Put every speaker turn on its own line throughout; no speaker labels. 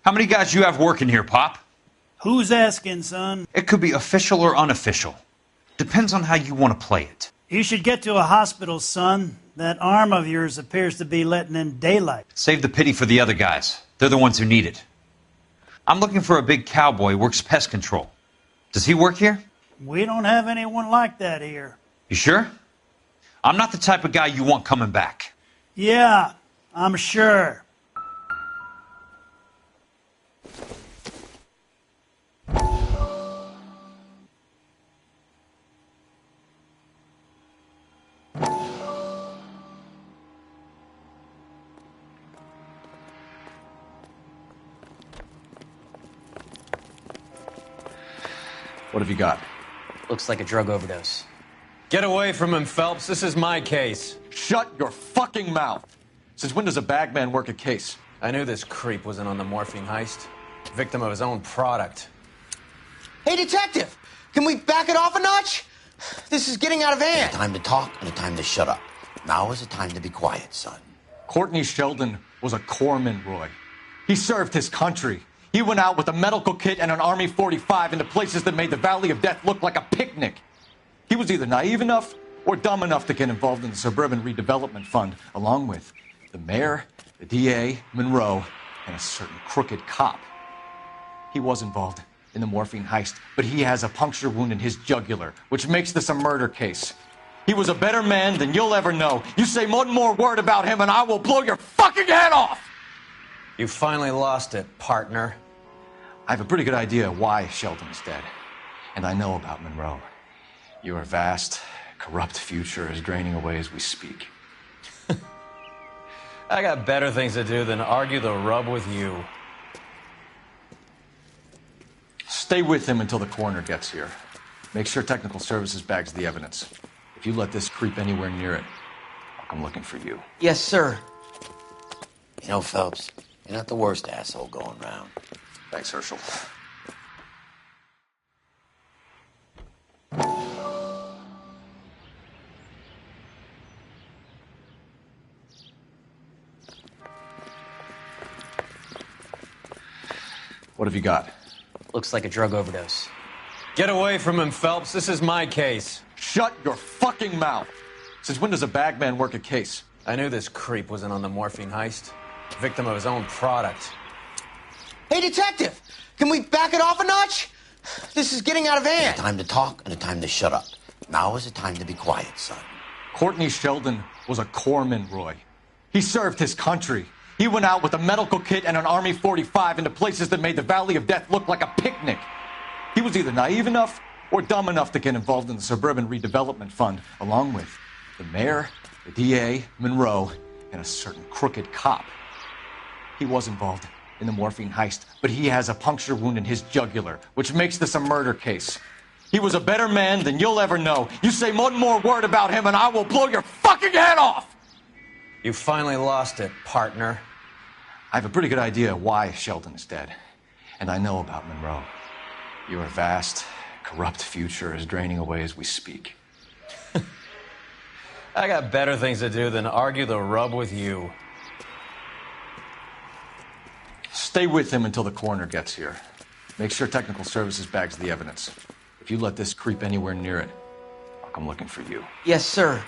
How many guys you have working here, Pop?
Who's asking, son?
It could be official or unofficial. Depends on how you want to play it.
You should get to a hospital, son. That arm of yours appears to be letting in daylight.
Save the pity for the other guys. They're the ones who need it. I'm looking for a big cowboy who works pest control. Does he work here?
We don't have anyone like that here.
You sure? I'm not the type of guy you want coming back.
Yeah, I'm sure.
What have you got?
Looks like a drug overdose.
Get away from him, Phelps. This is my case.
Shut your fucking mouth! Since when does a bagman work a case?
I knew this creep was in on the morphine heist. Victim of his own product.
Hey, detective! Can we back it off a notch? This is getting out of hand.
A time to talk and a time to shut up. Now is the time to be quiet, son.
Courtney Sheldon was a corpsman, Roy. He served his country. He went out with a medical kit and an Army 45 into places that made the Valley of Death look like a picnic. He was either naive enough or dumb enough to get involved in the Suburban Redevelopment Fund, along with the mayor, the DA, Monroe, and a certain crooked cop. He was involved in the morphine heist, but he has a puncture wound in his jugular, which makes this a murder case. He was a better man than you'll ever know. You say one more word about him and I will blow your fucking head off!
You finally lost it, partner.
I have a pretty good idea why Sheldon is dead. And I know about Monroe. Your vast, corrupt future is draining away as we speak.
I got better things to do than argue the rub with you.
Stay with him until the coroner gets here. Make sure technical services bags the evidence. If you let this creep anywhere near it, I'll come looking for you.
Yes, sir.
You know, Phelps, you're not the worst asshole going round.
Thanks, Herschel. What have you got?
Looks like a drug overdose.
Get away from him, Phelps. This is my case.
Shut your fucking mouth! Since when does a bagman work a case?
I knew this creep was in on the morphine heist. Victim of his own product.
Hey, detective! Can we back it off a notch? This is getting out of hand.
A time to talk and a time to shut up. Now is the time to be quiet, son.
Courtney Sheldon was a corpsman, Roy. He served his country. He went out with a medical kit and an Army 45 into places that made the Valley of Death look like a picnic. He was either naive enough or dumb enough to get involved in the Suburban Redevelopment Fund, along with the mayor, the DA, Monroe, and a certain crooked cop. He was involved in the morphine heist, but he has a puncture wound in his jugular, which makes this a murder case. He was a better man than you'll ever know. You say one more word about him and I will blow your fucking head off!
You finally lost it, partner.
I have a pretty good idea why Sheldon is dead. And I know about Monroe. Your vast, corrupt future is draining away as we speak.
I got better things to do than argue the rub with you.
Stay with him until the coroner gets here. Make sure technical services bags the evidence. If you let this creep anywhere near it, I'll come looking for you.
Yes, sir.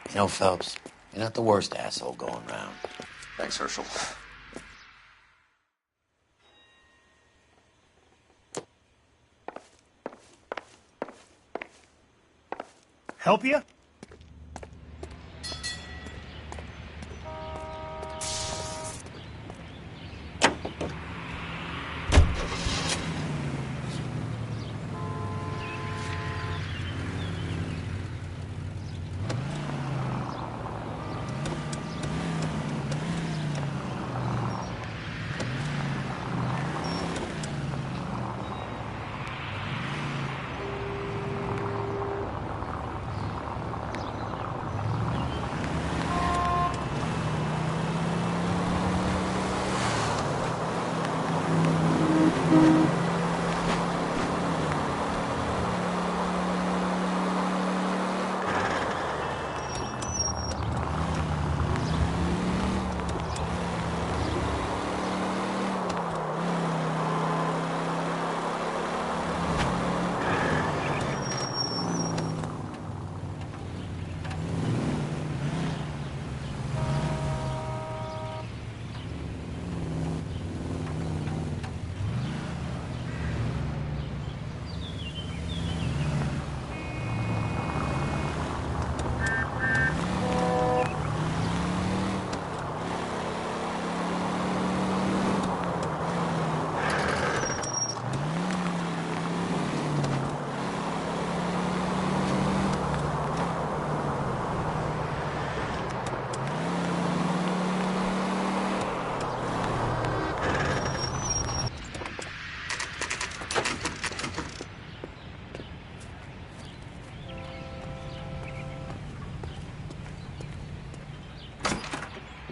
You know, Phelps, you're not the worst asshole going round.
Thanks, Herschel.
Help you?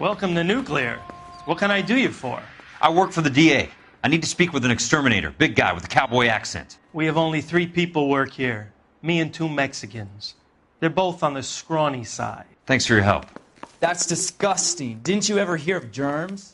Welcome to Nuclear. What can I do you for?
I work for the DA. I need to speak with an exterminator, big guy with a cowboy accent.
We have only 3 people work here. Me and 2 Mexicans. They're both on the scrawny side.
Thanks for your help.
That's disgusting. Didn't you ever hear of germs?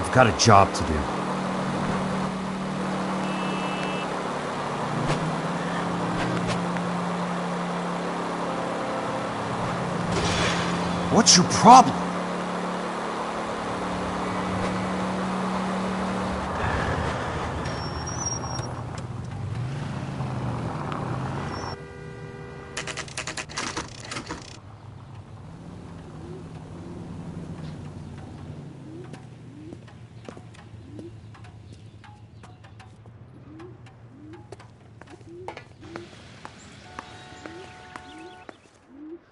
I've got a job to do. What's your problem?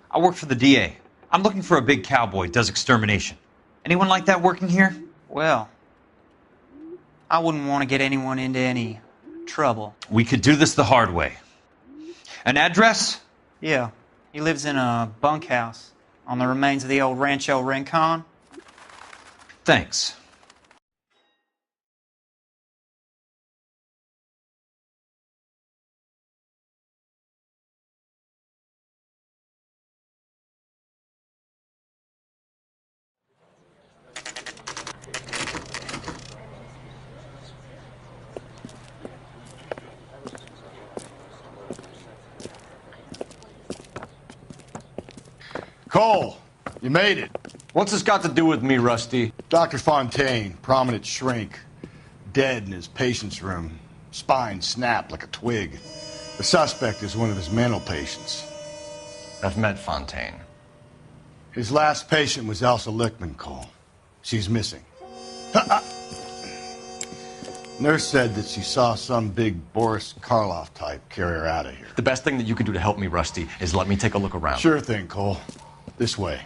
I work for the DA. I'm looking for a big cowboy, does extermination. Anyone like that working here?
Well, I wouldn't want to get anyone into any trouble.
We could do this the hard way. An address?
Yeah, he lives in a bunkhouse on the remains of the old Rancho Rincon.
Thanks.
Cole, you made it.
What's this got to do with me, Rusty?
Dr. Fontaine, prominent shrink, dead in his patient's room, spine snapped like a twig. The suspect is one of his mental patients.
I've met Fontaine.
His last patient was Elsa Lichtman, Cole. She's missing. Nurse said that she saw some big Boris Karloff type carry her out of here.
The best thing that you can do to help me, Rusty, is let me take a look around.
Sure thing, Cole. This way.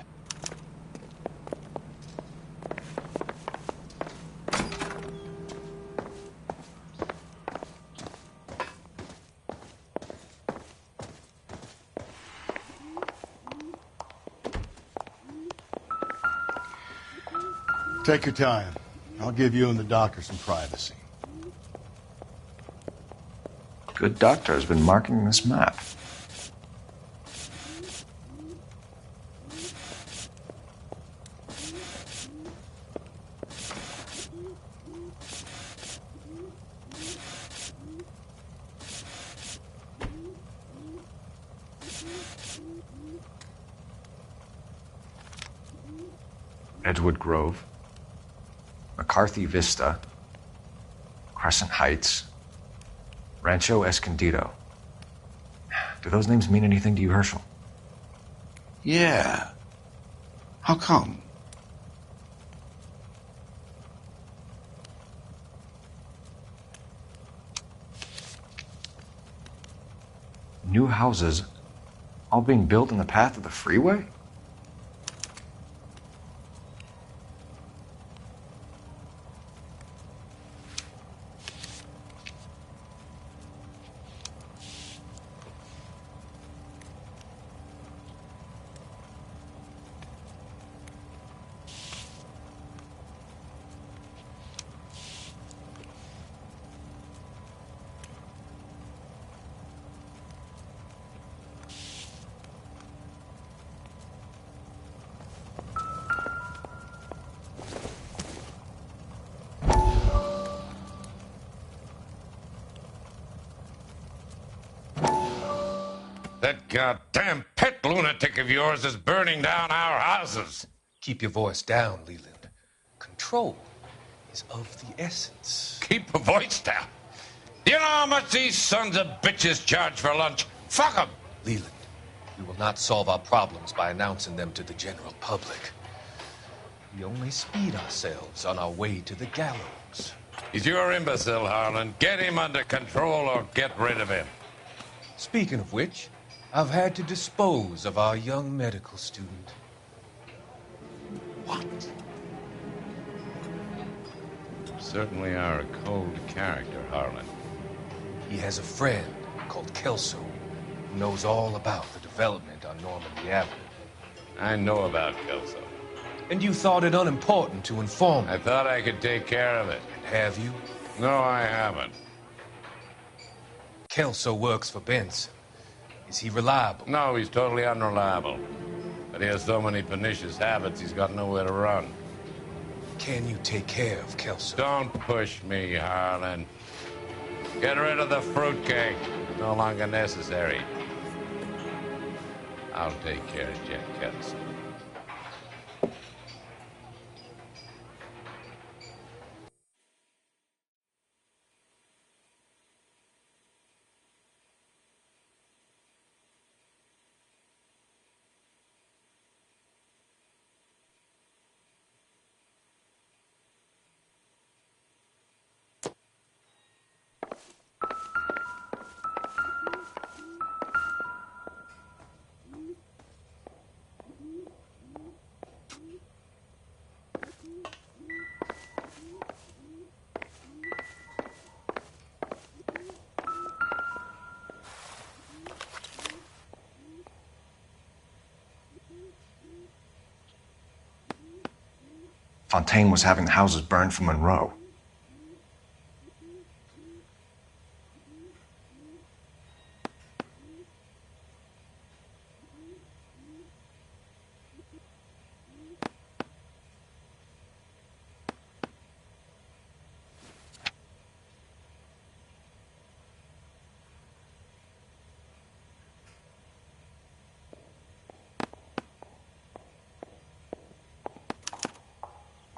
Take your time. I'll give you and the doctor some privacy.
Good doctor has been marking this map. Edgewood Grove, McCarthy Vista, Crescent Heights, Rancho Escondido. Do those names mean anything to you, Herschel?
Yeah. How come?
New houses all being built in the path of the freeway?
That goddamn pet lunatic of yours is burning down our houses.
Keep your voice down, Leland. Control is of the essence.
Keep your voice down? Do you know how much these sons of bitches charge for lunch? Fuck them!
Leland, we will not solve our problems by announcing them to the general public. We only speed ourselves on our way to the gallows.
He's your imbecile, Harlan. Get him under control or get rid of him.
Speaking of which, I've had to dispose of our young medical student.
What? You certainly are a cold character, Harlan.
He has a friend called Kelso who knows all about the development on Normandy Avenue.
I know about Kelso.
And you thought it unimportant to inform me.
I thought I could take care of it.
And have you?
No, I haven't.
Kelso works for Benson. Is he reliable?
No, he's totally unreliable. But he has so many pernicious habits, he's got nowhere to run.
Can you take care of Kelso?
Don't push me, Harlan. Get rid of the fruitcake. It's no longer necessary. I'll take care of Jack Kelso.
Fontaine was having the houses burned for Monroe.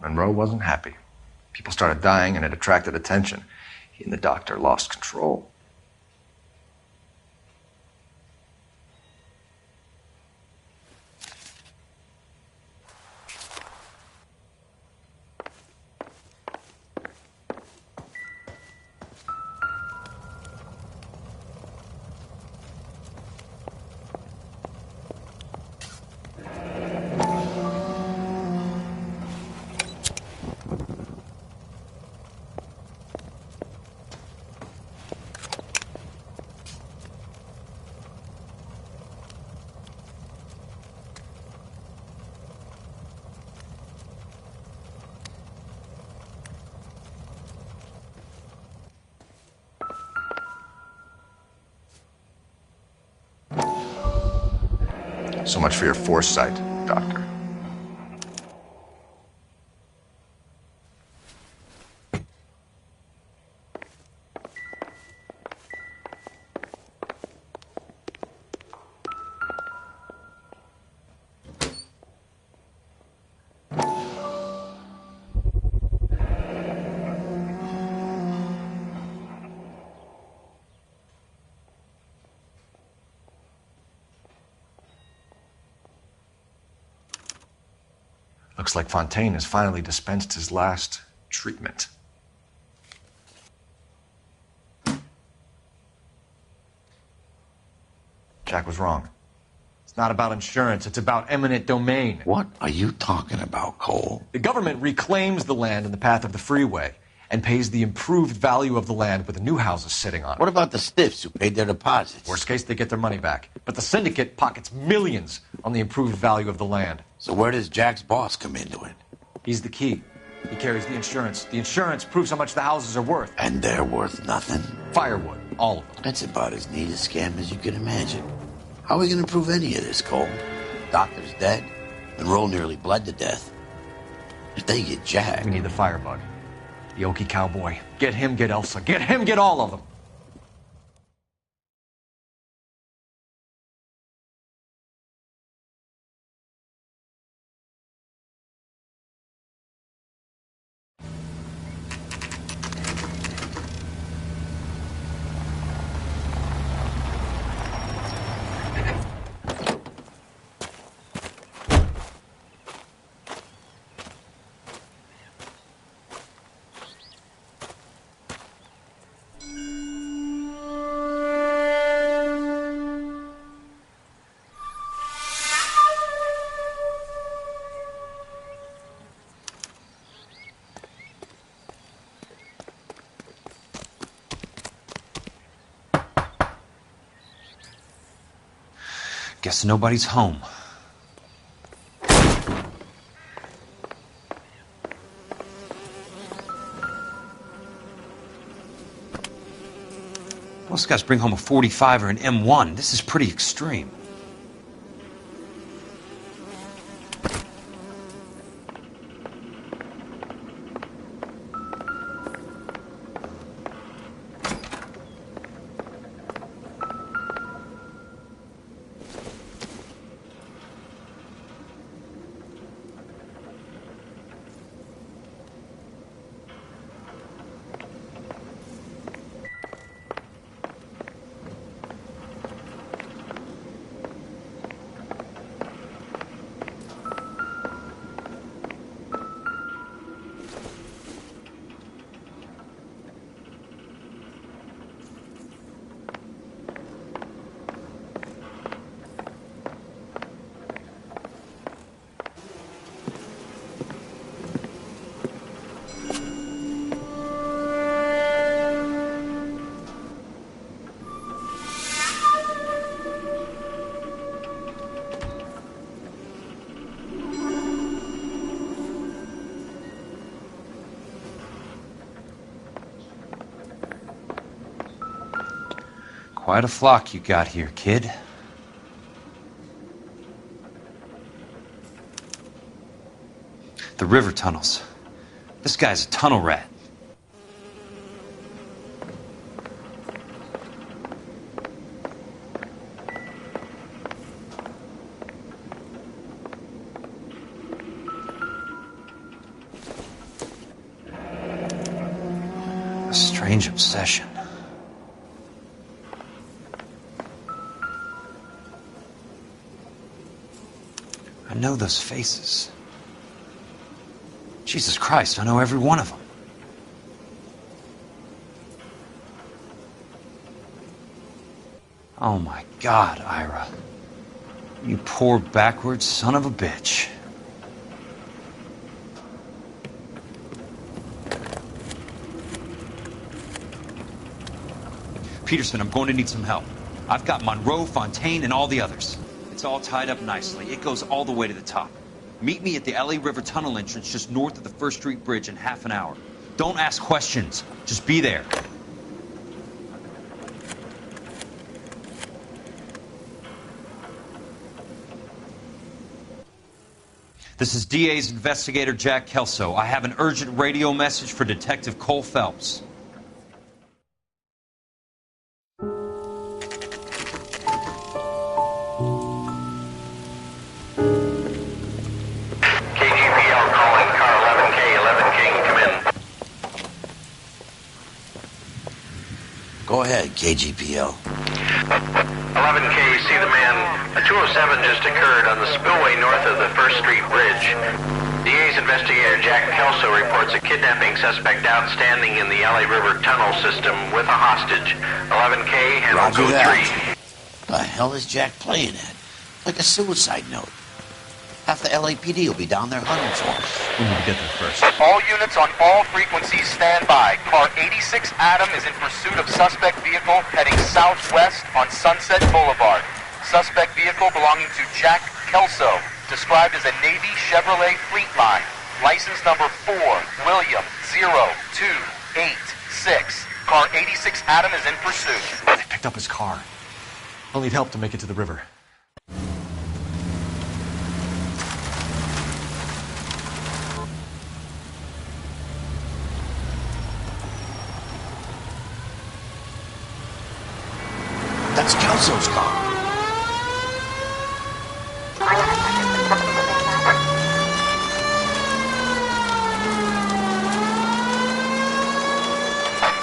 Monroe wasn't happy. People started dying and it attracted attention. He and the doctor lost control. So much for your foresight, Doctor. Looks like Fontaine has finally dispensed his last treatment. Jack was wrong. It's not about insurance, it's about eminent domain.
What are you talking about, Cole?
The government reclaims the land in the path of the freeway and pays the improved value of the land with the new houses sitting on it.
What about the stiffs who paid their deposits?
Worst case, they get their money back. But the syndicate pockets millions on the improved value of the land.
So where does Jack's boss come into it?
He's the key. He carries the insurance. The insurance proves how much the houses are worth.
And they're worth nothing?
Firewood, all of them.
That's about as neat a scam as you can imagine. How are we going to prove any of this, Cole? Doctor's dead. Monroe nearly bled to death. If they get Jack...
We need the firebug. The Okie cowboy. Get him, get Elsa. Get him, get all of them.
Guess nobody's home. Most guys bring home a 45 or an M1. This is pretty extreme. Quite a flock you got here, kid. The river tunnels. This guy's a tunnel rat. A strange obsession. I know those faces. Jesus Christ, I know every one of them. Oh my God, Ira. You poor backwards son of a bitch. Peterson, I'm going to need some help. I've got Monroe, Fontaine, and all the others. It's all tied up nicely. It goes all the way to the top. Meet me at the LA River Tunnel entrance just north of the First Street Bridge in half an hour. Don't ask questions. Just be there. This is DA's investigator Jack Kelso. I have an urgent radio message for Detective Cole Phelps.
Go ahead, KGPL.
11K, see the man. A 207 just occurred on the spillway north of the First Street Bridge. DA's investigator Jack Kelso reports a kidnapping suspect outstanding in the LA River tunnel system with a hostage. 11K, handle
Roger
code
that. The hell is Jack playing at? Like a suicide note. Half the LAPD will be down there hunting for him.
We need to get there first.
All units on all frequencies stand by. Car 86 Adam is in pursuit of suspect vehicle heading southwest on Sunset Boulevard. Suspect vehicle belonging to Jack Kelso, described as a Navy Chevrolet Fleetline. License number 4, William 0286. Car 86 Adam is in pursuit.
They picked up his car. I'll need help to make it to the river.
That's Kelso's car.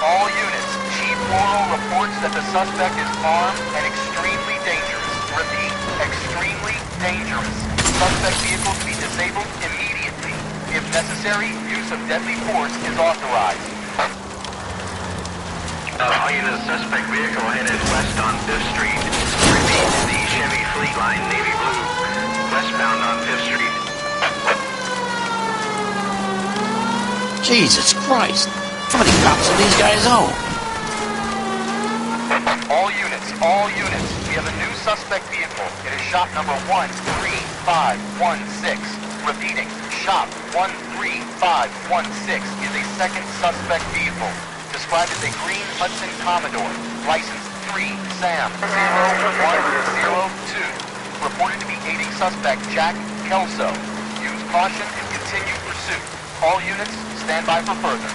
All units, Chief Morrow reports that the suspect is armed and extremely dangerous. Repeat, extremely dangerous. Suspect vehicle to be disabled immediately. If necessary, use of deadly force is authorized.
All units, suspect vehicle headed west on 5th Street. Repeat, the Chevy Fleetline Navy Blue, westbound on 5th Street.
Jesus Christ. How many cops do these guys own?
All units, We have a new suspect vehicle. It is shop number 13516. Repeating, shop 13516 is a second suspect vehicle. Described as a green Hudson Commodore. License 3 Sam 0102. Reported to be aiding suspect Jack Kelso. Use caution and continue pursuit. All units, stand by for further.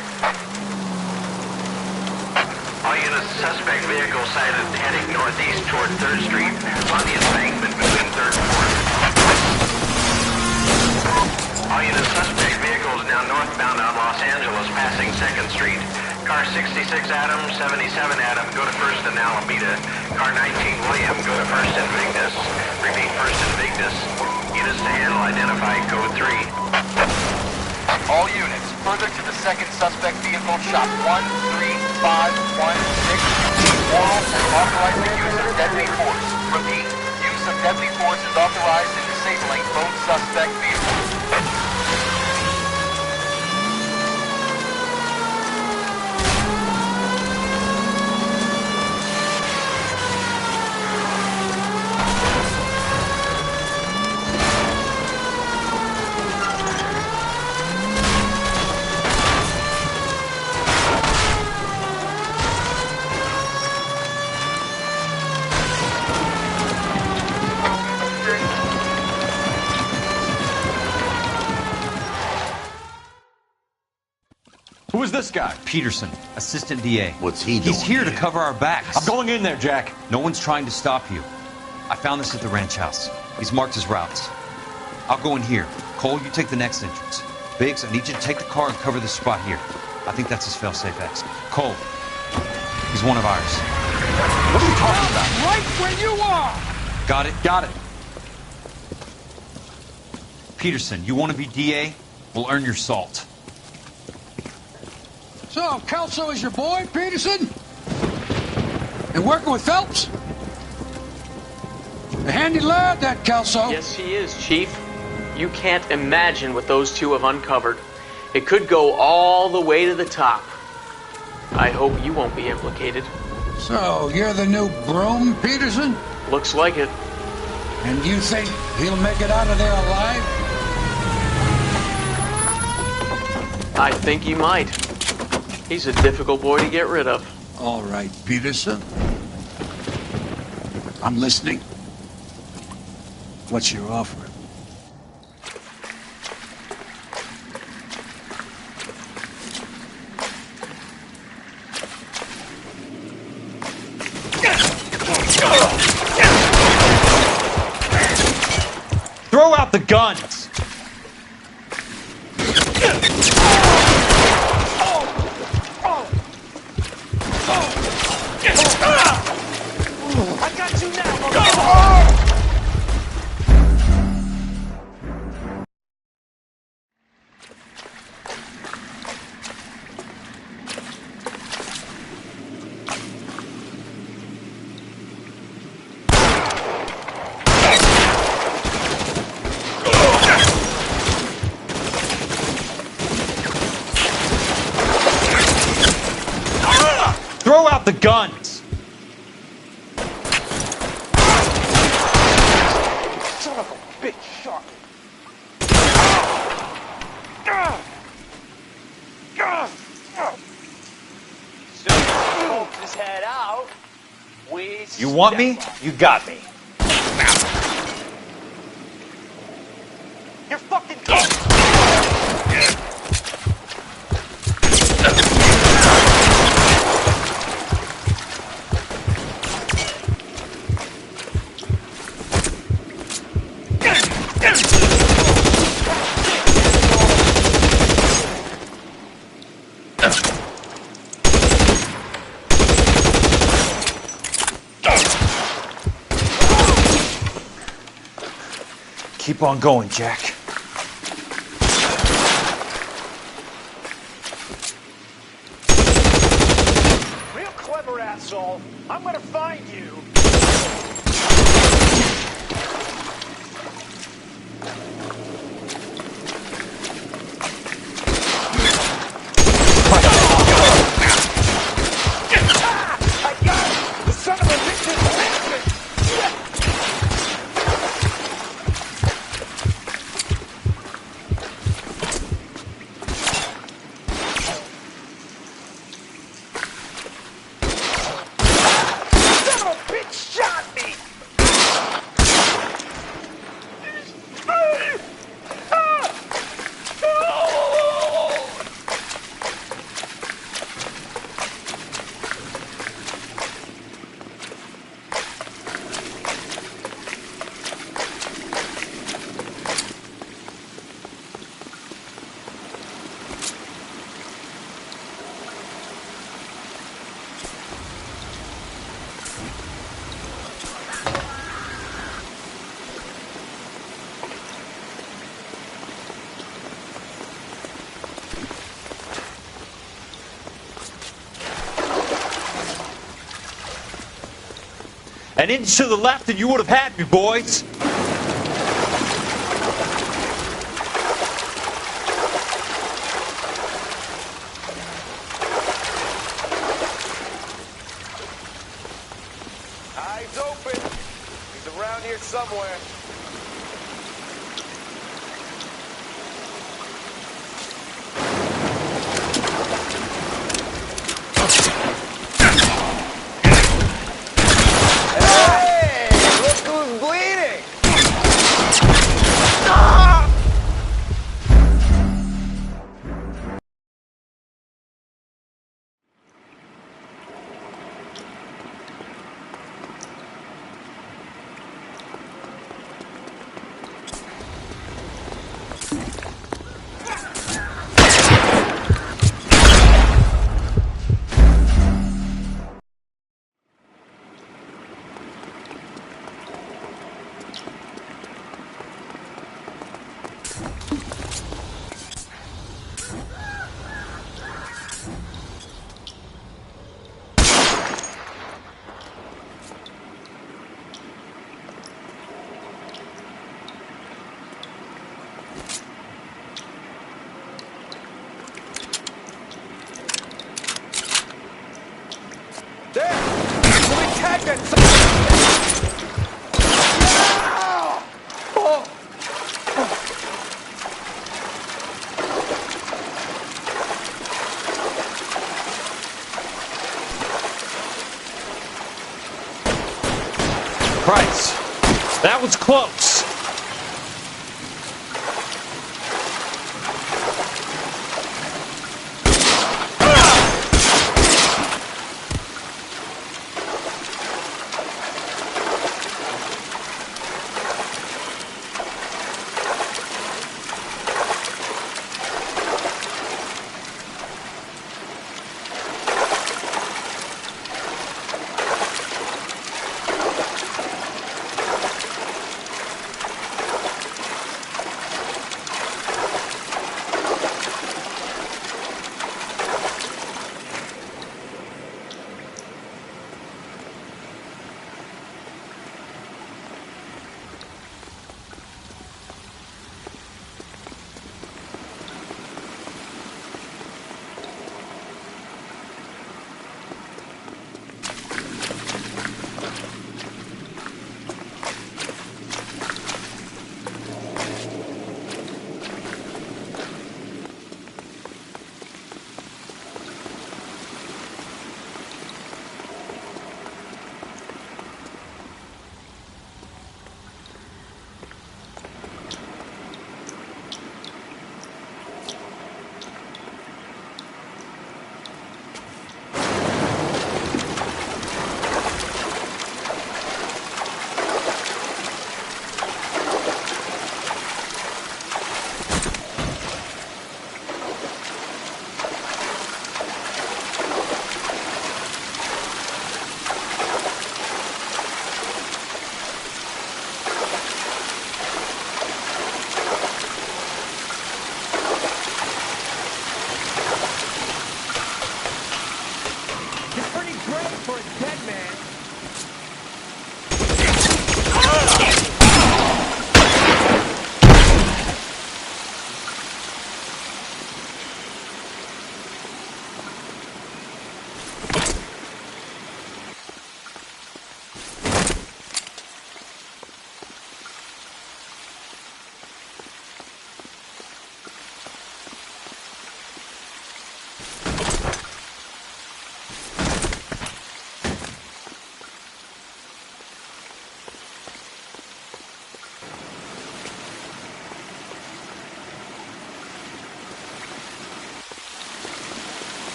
All units, suspect vehicle sighted heading northeast toward 3rd Street on the embankment between 3rd and 4th. All units, suspect vehicle is now northbound on Los Angeles, passing 2nd Street. Car 66 Adam, 77 Adam, go to 1st and Alameda. Car 19 William, go to 1st and Vignes. Repeat, 1st and Vignes. Units to handle, identify code 3.
All units, further to the second suspect vehicle, shop 13516. Oral and authorized the use of deadly force. Repeat, use of deadly force is authorized in disabling both suspect vehicles.
Who is this guy?
Peterson, assistant DA.
What's he doing?
He's here to cover our backs.
I'm going in there, Jack.
No one's trying to stop you. I found this at the ranch house. He's marked his routes. I'll go in here. Cole, you take the next entrance. Biggs, I need you to take the car and cover this spot here. I think that's his fail-safe exit. Cole, he's one of ours.
What are you talking about?
Right where you are!
Got it?
Got it.
Peterson, you want to be DA? We'll earn your salt.
So, Kelso is your boy, Peterson? And working with Phelps? A handy lad, that Kelso.
Yes, he is, Chief. You can't imagine what those two have uncovered. It could go all the way to the top. I hope you won't be implicated.
So, you're the new broom, Peterson?
Looks like it.
And you think he'll make it out of there alive?
I think he might. He's a difficult boy to get rid of.
All right, Peterson. I'm listening. What's your offer?
Throw out the guns!
I got you now!
Throw out the guns!
Son of a bitch, shark!
Soon as he pokes his head out, we
You want me? You got me.
You're fucking
Keep on going, Jack.
Real clever, asshole. I'm gonna find you. I got it! The son of a bitch is bastard!
An inch to the left and you would have had me, boys.
Eyes open. He's around here somewhere.
Christ, that was close.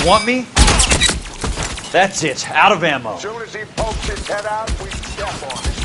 want me? That's it. Out of ammo.
As soon as he pokes his head out, we step on it.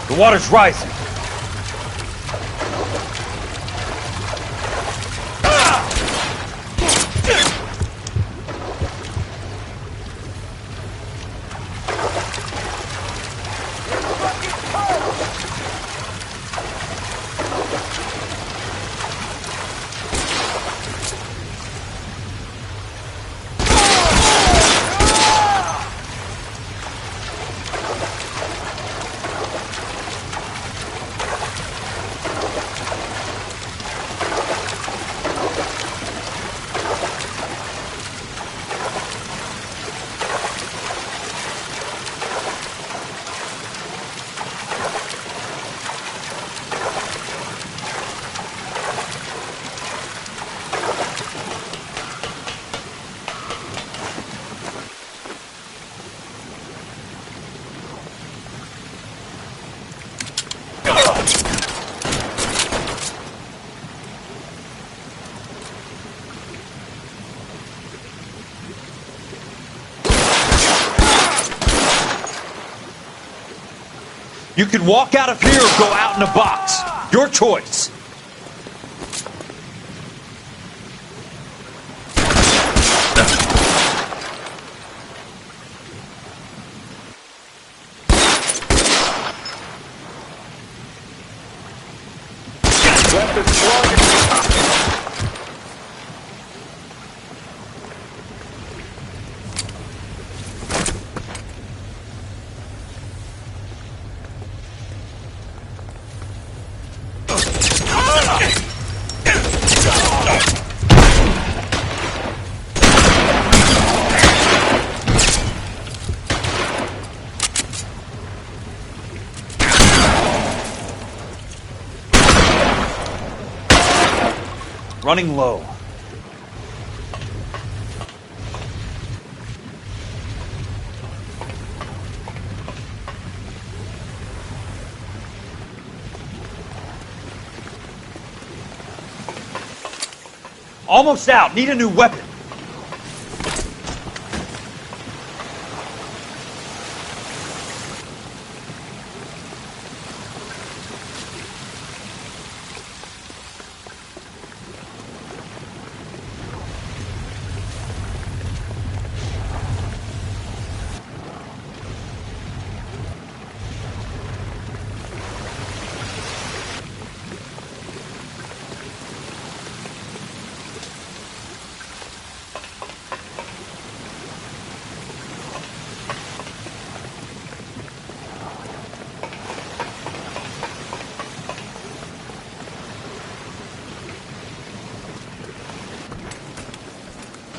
The water's rising. You can walk out of here or go out in a box. Your choice. Running low. Almost out. Need a new weapon.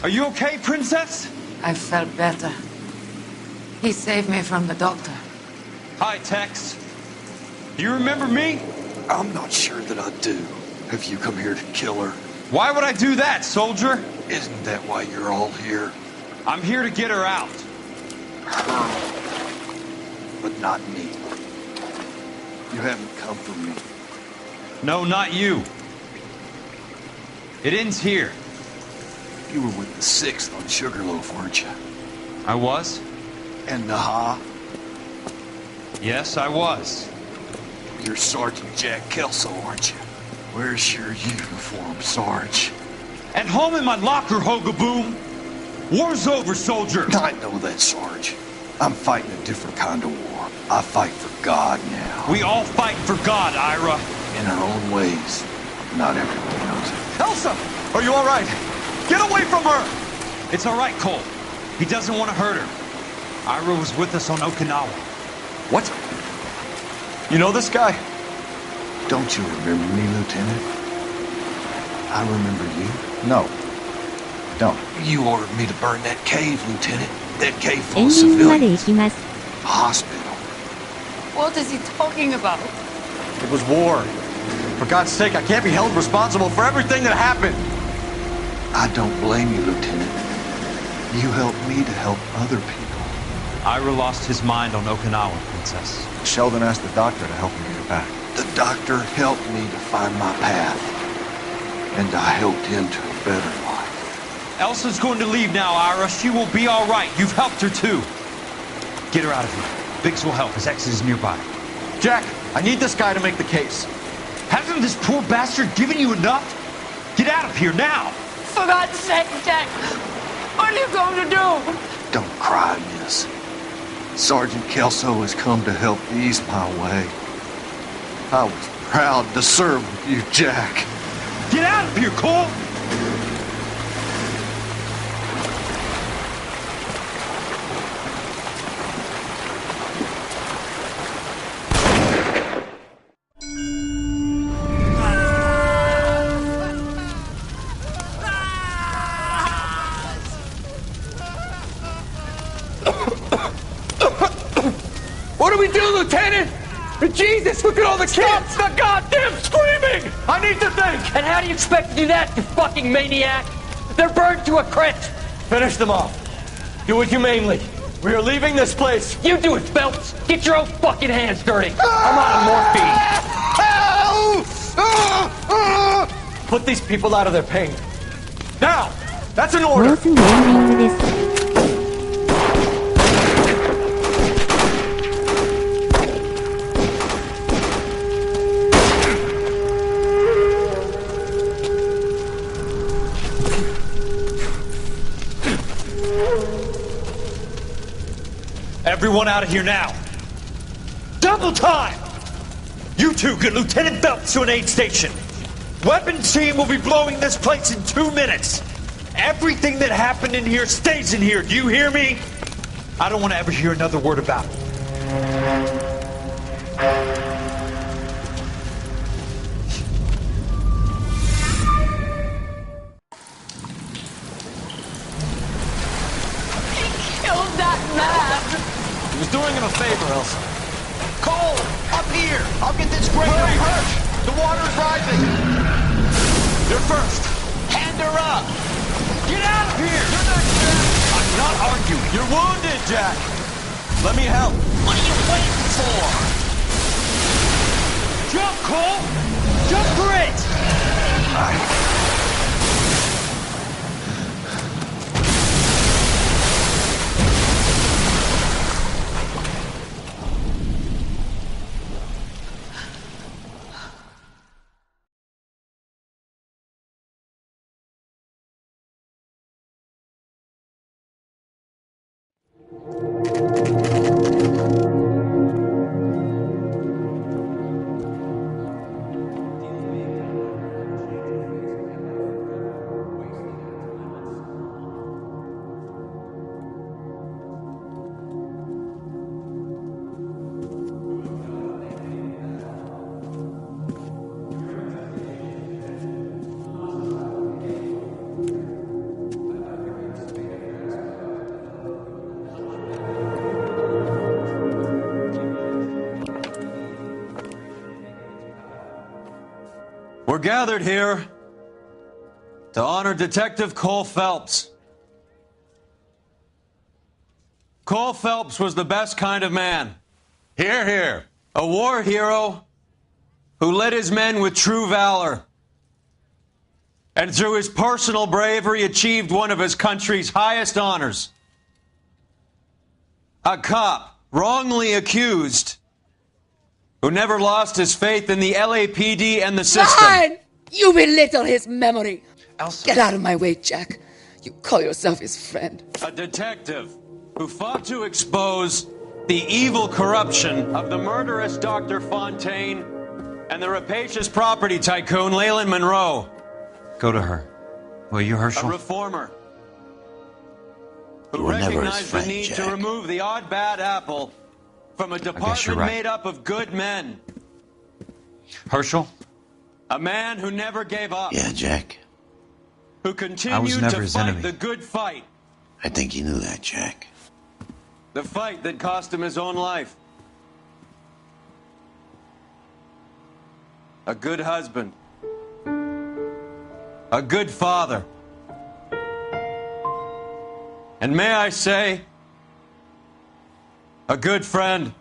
Are you okay, Princess?
I felt better. He saved me from the doctor.
Hi, Tex. Do you remember me?
I'm not sure that I do. Have you come here to kill her?
Why would I do that, soldier?
Isn't that why you're all here?
I'm here to get her out.
Her. But not me. You haven't come for me.
No, not you. It ends here.
You were with the 6th on Sugarloaf, weren't you?
I was?
And Naha?
Yes, I was.
You're Sergeant Jack Kelso, aren't you? Where's your uniform, Sarge?
At home in my locker, Hogaboom. War's over, soldier.
I know that, Sarge. I'm fighting a different kind of war. I fight for God now.
We all fight for God, Ira.
In our own ways. Not everyone knows it.
Elsa! Are you all right? Get away from her!
It's all right, Cole. He doesn't want to hurt her. Ira was with us on Okinawa.
What? You know this guy?
Don't you remember me, Lieutenant? I remember you.
No. Don't.
You ordered me to burn that cave, Lieutenant. That cave full of civilians. Hospital.
What is he talking about?
It was war. For God's sake, I can't be held responsible for everything that happened.
I don't blame you, Lieutenant. You helped me to help other people.
Ira lost his mind on Okinawa, Princess.
Sheldon asked the doctor to help him get back.
The doctor helped me to find my path. And I helped him to a better life.
Elsa's going to leave now, Ira. She will be all right. You've helped her, too. Get her out of here. Biggs will help. His exit is nearby.
Jack, I need this guy to make the case.
Hasn't this poor bastard given you enough? Get out of here now!
For God's sake, Jack! What are you going to do?
Don't cry, miss. Sergeant Kelso has come to help ease my way. I was proud to serve with you, Jack.
Get out of here, Cole!
What do we do, Lieutenant? Jesus, look at all the kids!
Stop the goddamn screaming!
I need to think!
And how do you expect to do that, you fucking maniac? They're burned to a crisp!
Finish them off. Do it humanely. We are leaving this place.
You do it, Phelps! Get your own fucking hands dirty! I'm on morphine!
Put these people out of their pain. Now! That's an order!
Everyone out of here now. Double time! You two get Lieutenant Phelps to an aid station. Weapons team will be blowing this place in 2 minutes. Everything that happened in here stays in here. Do you hear me? I don't want to ever hear another word about it.
Killed that man!
He was doing him a favor, Elsa.
Cole, up here! I'll get this grader.
Hurry! The water is rising!
You're first.
Hand her up!
Get out of here! You're not Jack! I'm not arguing.
You're wounded, Jack! Let me help.
What are you waiting for?
Jump, Cole! Jump for it! We're gathered here to honor Detective Cole Phelps. Cole Phelps was the best kind of man.
Hear, hear.
A war hero who led his men with true valor. And through his personal bravery achieved one of his country's highest honors. A cop wrongly accused who never lost his faith in the LAPD and the system.
You belittle his memory.
Elsa.
Get out of my way, Jack. You call yourself his friend.
A detective who fought to expose the evil corruption of the murderous Dr. Fontaine and the rapacious property tycoon Leyland Monroe.
Go to her. Will you, Herschel?
A reformer
You
who
were never his
recognized
friend,
the need
Jack.
to remove the odd bad apple from a
you're
department
right.
made up of good men.
Herschel?
A man who never gave up.
Yeah, Jack.
Who
I was
continued
never
to
his
fight
enemy.
the good fight.
I think you knew that, Jack.
The fight that cost him his own life. A good husband. A good father. And may I say, a good friend.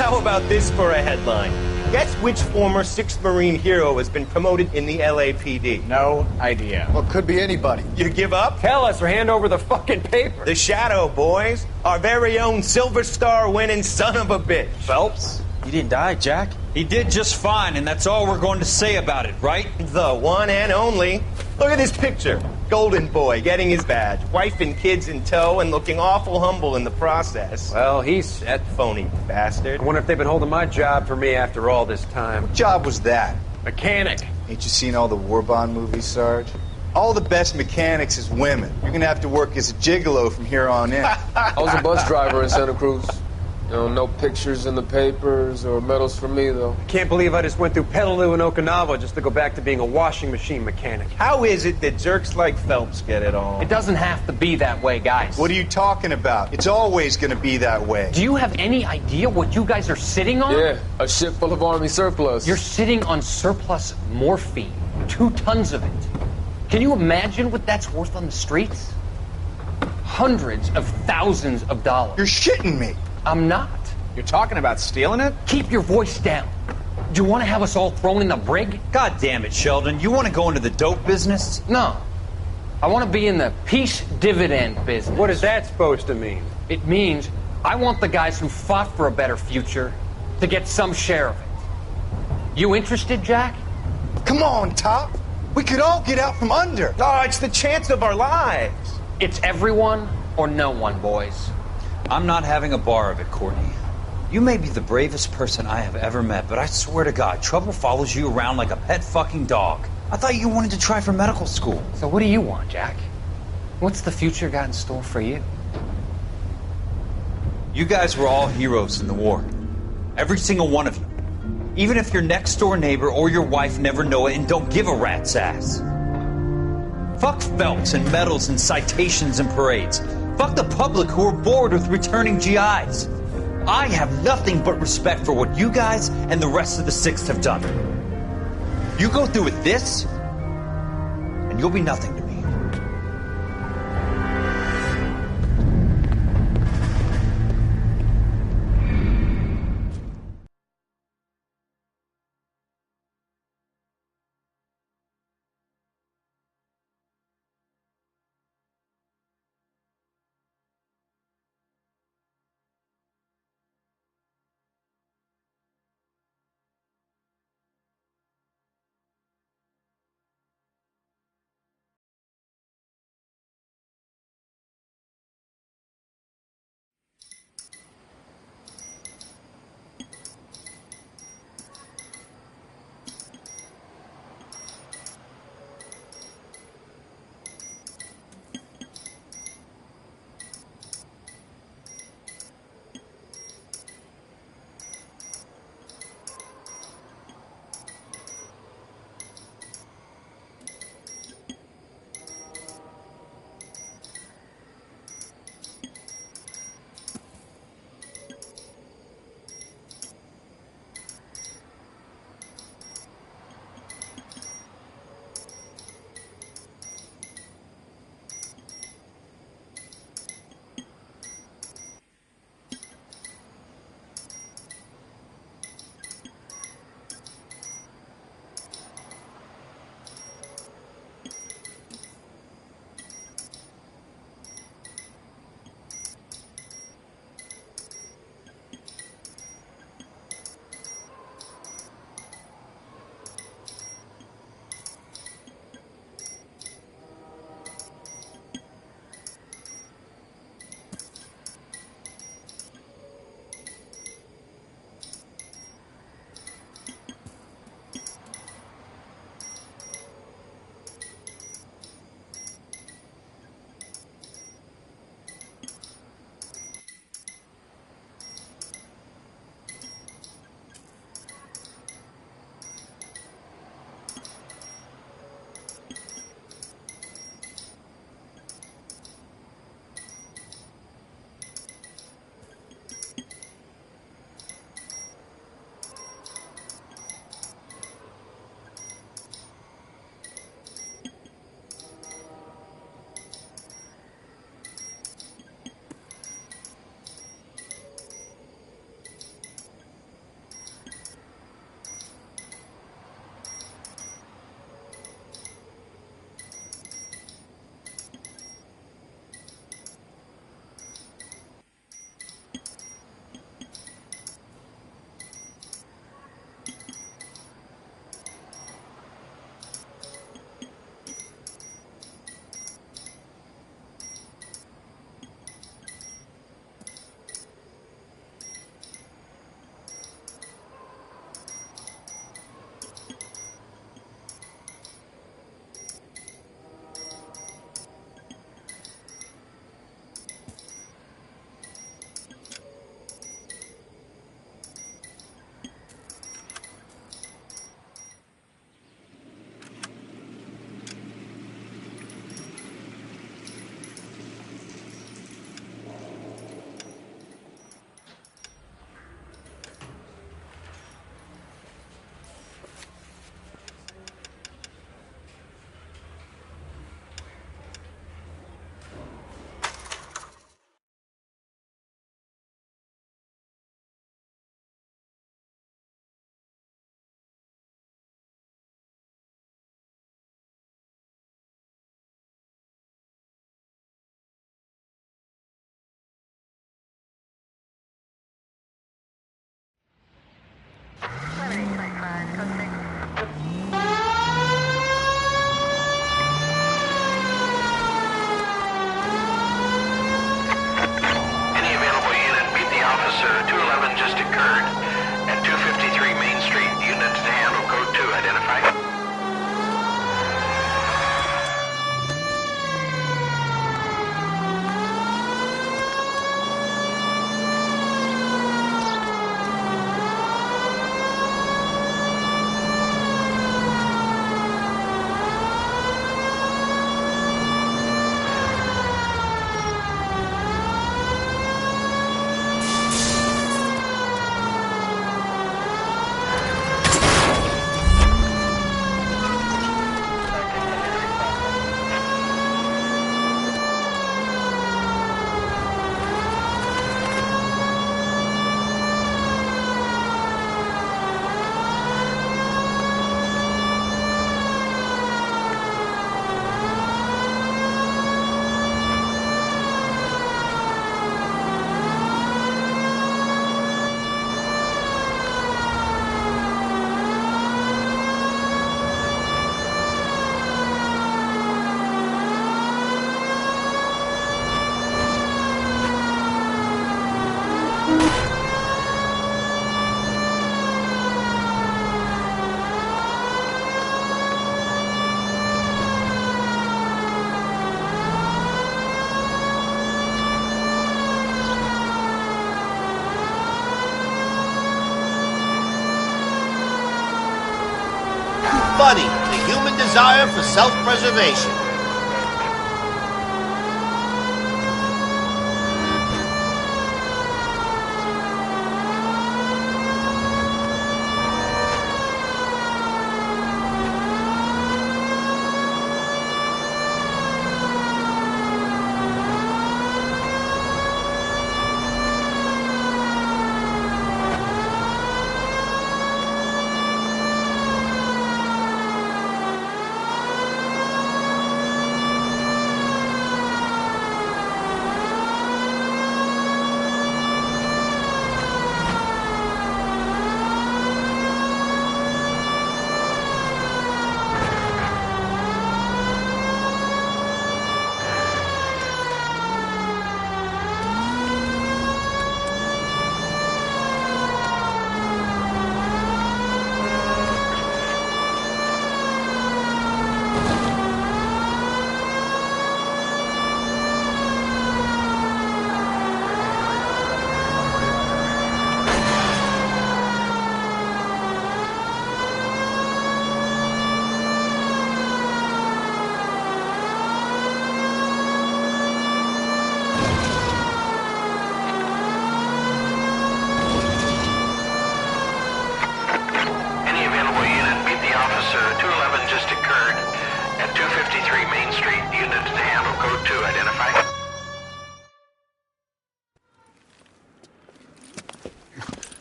How about this for a headline? Guess which former 6th Marine hero has been promoted in the LAPD?
No idea.
Well, it could be anybody.
You give up?
Tell us or hand over the fucking paper.
The Shadow, boys. Our very own Silver Star winning son of a bitch.
Phelps? He didn't die, Jack.
He did just fine, and that's all we're going to say about it, right?
The one and only. Look at this picture. Golden boy getting his badge, wife and kids in tow, and looking awful humble in the process.
Well, he's set.
Phony bastard.
I wonder if they've been holding my job for me after all this time.
What job was that?
Mechanic.
Ain't you seen all the war bond movies, Sarge? All the best mechanics is women. You're gonna have to work as a gigolo from here on in.
I was a bus driver in Santa Cruz. You know, no pictures in the papers or medals for me, though.
I can't believe I just went through Petaloo and Okinawa just to go back to being a washing machine mechanic.
How is it that jerks like Phelps get it all?
It doesn't have to be that way, guys.
What are you talking about? It's always gonna be that way.
Do you have any idea what you guys are sitting on?
Yeah, a ship full of Army surplus.
You're sitting on surplus morphine. 2 tons of it. Can you imagine what that's worth on the streets? Hundreds of thousands of dollars.
You're shitting me.
I'm not. You're talking about stealing it? Keep your voice down. Do you want to have us all thrown in the brig?
God damn it, Sheldon. You want to go into the dope business?
No. I want to be in the peace dividend business. What is that supposed to mean? It means I want the guys who fought for a better future to get some share of it. You interested, Jack?
Come on, Top. We could all get out from under.
Oh, it's the chance of our lives.
It's everyone or no one, boys.
I'm not having a bar of it, Courtney. You may be the bravest person I have ever met, but I swear to God, trouble follows you around like a pet fucking dog. I thought you wanted to try for medical school.
So what do you want, Jack? What's the future got in store for you?
You guys were all heroes in the war. Every single one of you. Even if your next door neighbor or your wife never know it and don't give a rat's ass. Fuck Phelps and medals and citations and parades. Fuck the public who are bored with returning GIs. I have nothing but respect for what you guys and the rest of the 6th have done. You go through with this, and you'll be nothing to me.
buddy, the human desire for self-preservation.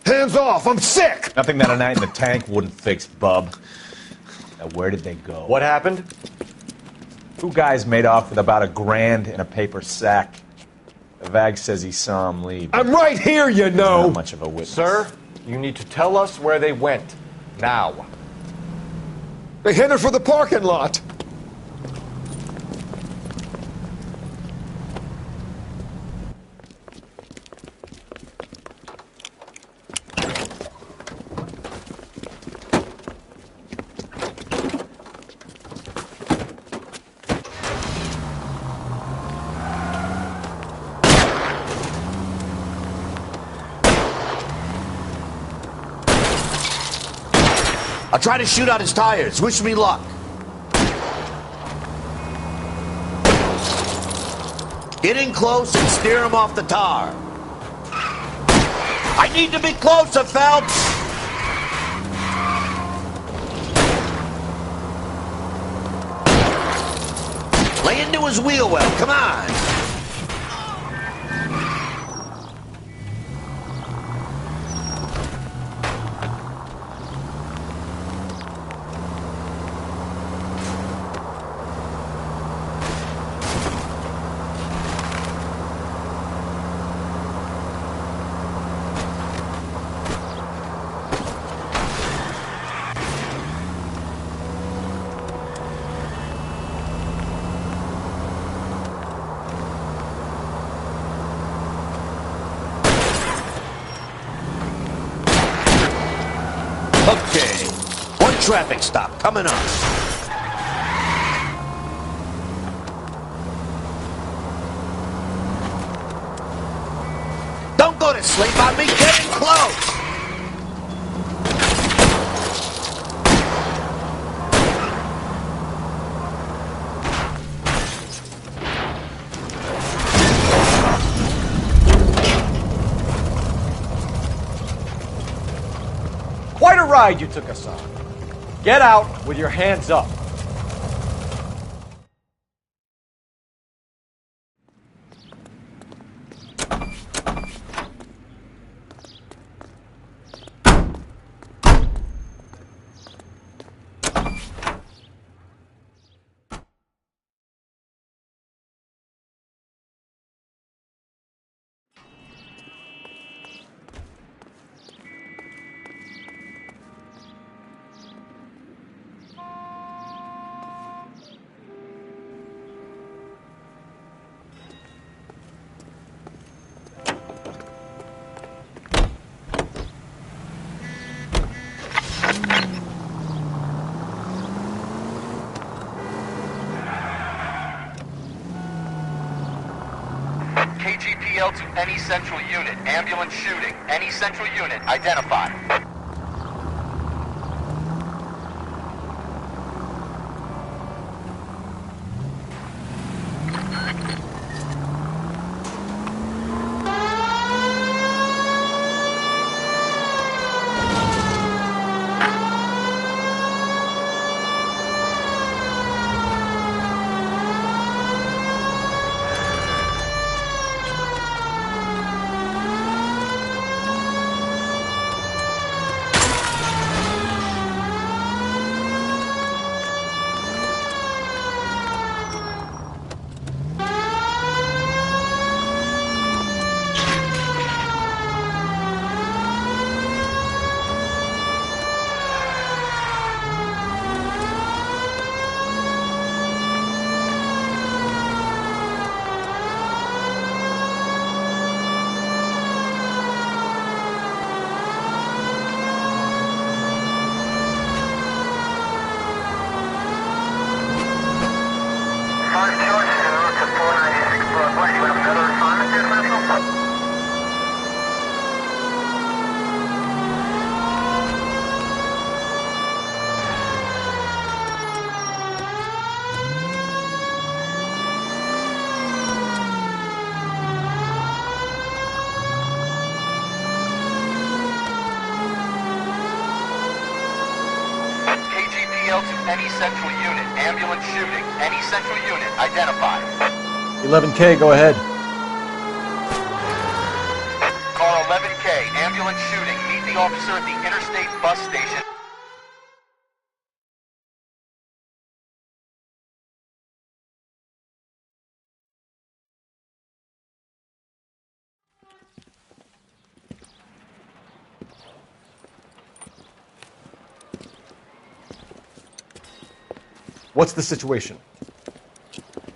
Hands off! I'm sick!
Nothing that a night in the tank wouldn't fix, bub. Now, where did they go?
What happened?
Two guys made off with about $1,000 in a paper sack. The Vag says he saw him leave.
I'm right here, you know!
Not much of a witness.
Sir, you need to tell us where they went. Now.
They headed for the parking lot.
I'll try to shoot out his tires. Wish me luck. Get in close and steer him off the tar. I need to be closer, Phelps. Lay into his wheel well. Come on. Okay, one traffic stop coming up. Don't go to sleep on me, get in close.
Quite a ride you took us on. Get out with your hands up.
KGPL to any central unit. Ambulance shooting. Any central unit. Identify. KGPL to any central unit. Ambulance shooting. Any central unit. Identify.
11K, go ahead.
Car 11K. Ambulance shooting. Meet the officer at the Interstate bus station.
What's the situation?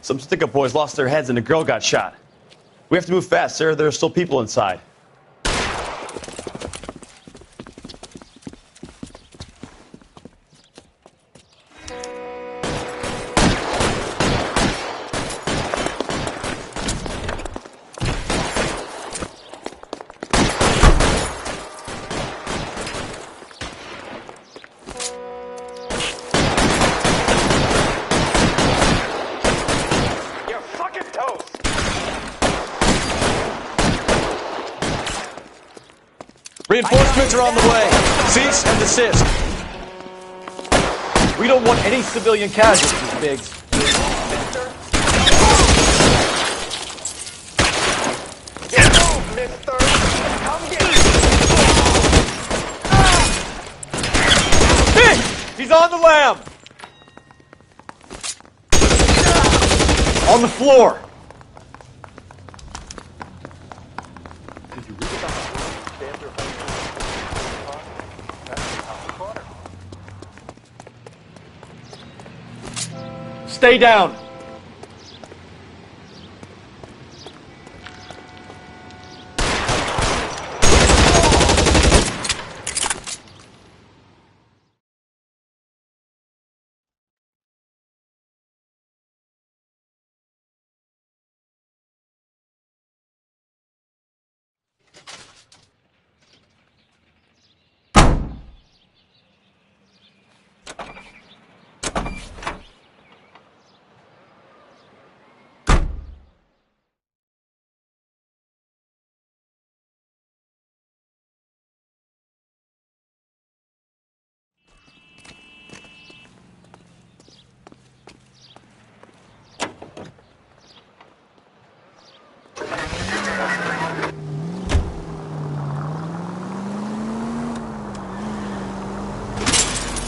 Some stick-up boys lost their heads and a girl got shot. We have to move fast, sir. There are still people inside.
Reinforcements are on the way. Cease and desist. We don't want any civilian casualties, Biggs. Biggs! He's on the lam! On the floor. Stay down.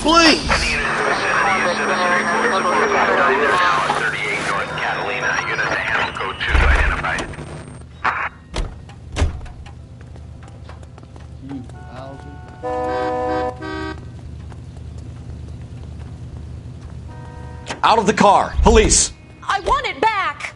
Please!
Out of the car. Police.
I want it back!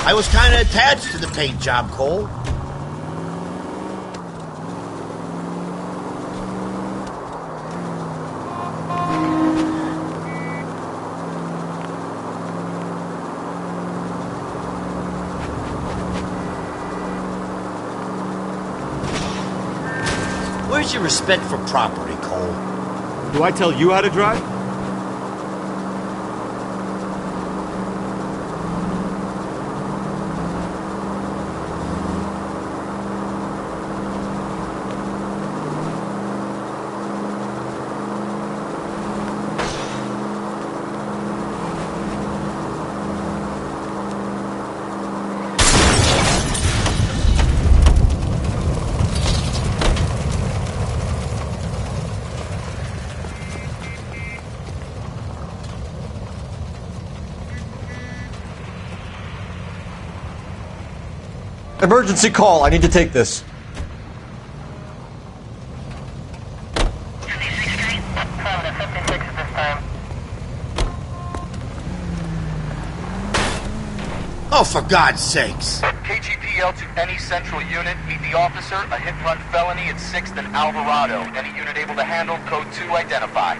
I was kind of attached to the paint job, Cole. Where's your respect for property, Cole?
Do I tell you how to drive?
Emergency call. I need to take this.
Oh, for God's sakes.
KGPL to any central unit. Meet the officer. A hit-and-run felony at 6th and Alvarado. Any unit able to handle, code 2 identify.